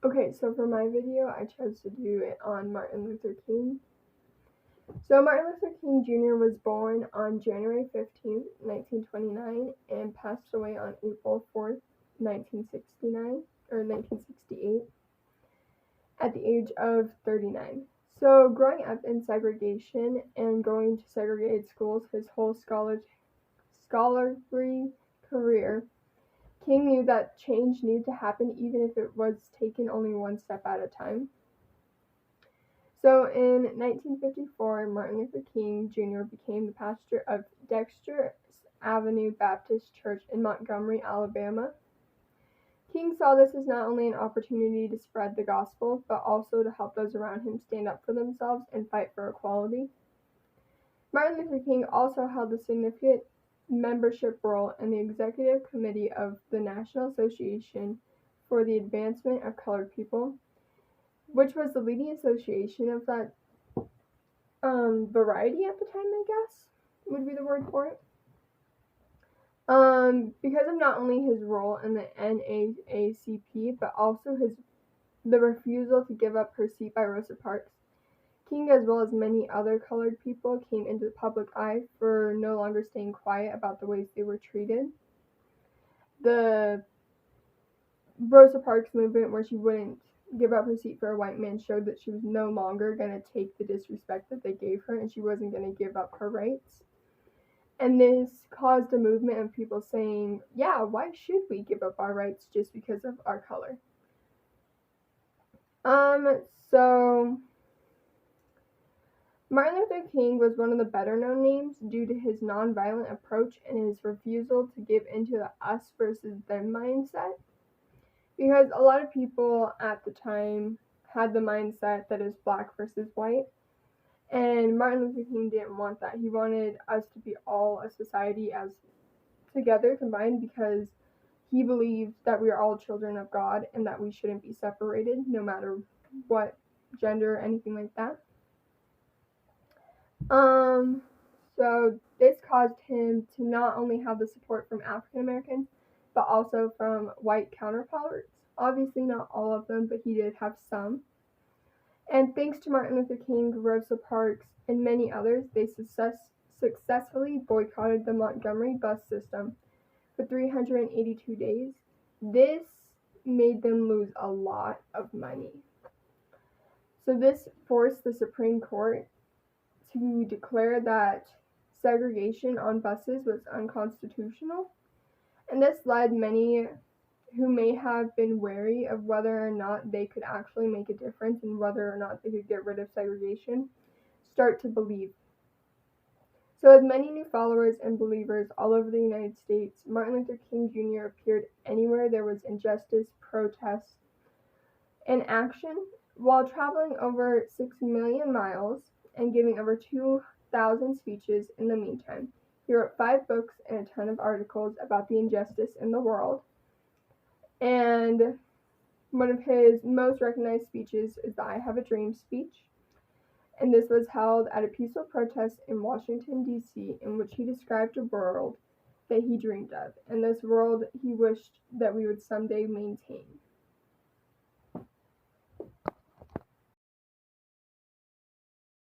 Okay, so for my video, I chose to do it on Martin Luther King. So Martin Luther King Jr. was born on January 15th, 1929, and passed away on April 4th, 1969, or 1968, at the age of 39. So growing up in segregation and going to segregated schools his whole scholarly career, King knew that change needed to happen even if it was taken only one step at a time. So in 1954, Martin Luther King Jr. became the pastor of Dexter Avenue Baptist Church in Montgomery, Alabama. King saw this as not only an opportunity to spread the gospel, but also to help those around him stand up for themselves and fight for equality. Martin Luther King also held a significant membership role in the executive committee of the National Association for the Advancement of Colored People, which was the leading association of that variety at the time, I guess, would be the word for it. Because of not only his role in the NAACP, but also the refusal to give up her seat by Rosa Parks, King, as well as many other colored people, came into the public eye for no longer staying quiet about the ways they were treated. The Rosa Parks movement, where she wouldn't give up her seat for a white man, showed that she was no longer going to take the disrespect that they gave her, and she wasn't going to give up her rights. And this caused a movement of people saying, yeah, why should we give up our rights just because of our color? So Martin Luther King was one of the better known names due to his nonviolent approach and his refusal to give into the us versus them mindset. Because a lot of people at the time had the mindset that is black versus white. And Martin Luther King didn't want that. He wanted us to be all a society as together, combined, because he believed that we are all children of God and that we shouldn't be separated no matter what gender or anything like that. So this caused him to not only have the support from African Americans, but also from white counterparts. Obviously not all of them, but he did have some. And thanks to Martin Luther King, Rosa Parks, and many others, they successfully boycotted the Montgomery bus system for 382 days. This made them lose a lot of money. So this forced the Supreme Court to declare that segregation on buses was unconstitutional, and this led many who may have been wary of whether or not they could actually make a difference and whether or not they could get rid of segregation start to believe. So with many new followers and believers all over the United States, Martin Luther King Jr. appeared anywhere there was injustice, protest, and action, while traveling over 6 million miles and giving over 2,000 speeches in the meantime. He wrote 5 books and a ton of articles about the injustice in the world. And one of his most recognized speeches is the I Have a Dream speech. And this was held at a peaceful protest in Washington, D.C., in which he described a world that he dreamed of, and this world he wished that we would someday maintain.